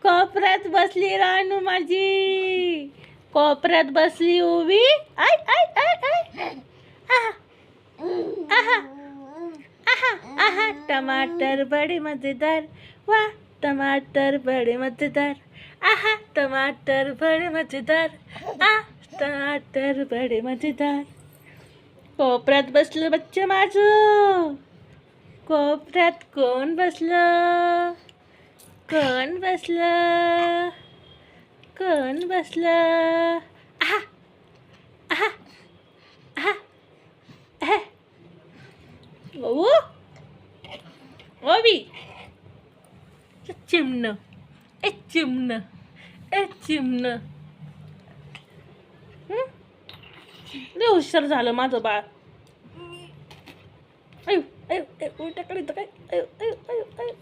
कोपऱ्यात बसली रानू माझी, कोपऱ्यात बसली उभी. I I I I. आहा आहा आहा आहा. टमाटर बड़े मजेदार, वाह टमाटर बड़े मजेदार. आहा टमाटर बड़े मजेदार. टमाटर बड़े मजेदार. कोपऱ्यात बसलं बच्चे माझं. कोपऱ्यात कोण बसलं? कोण बसलं? कोण बसलं? आहा आहा आहा आहा. ओ ओबी चिमणं, ए चिमणं, ए चिमणं. लय हुशार झालं माझं बाळ. अयो अयो उलट्या कडे काय. अयो अयो अयो अयो.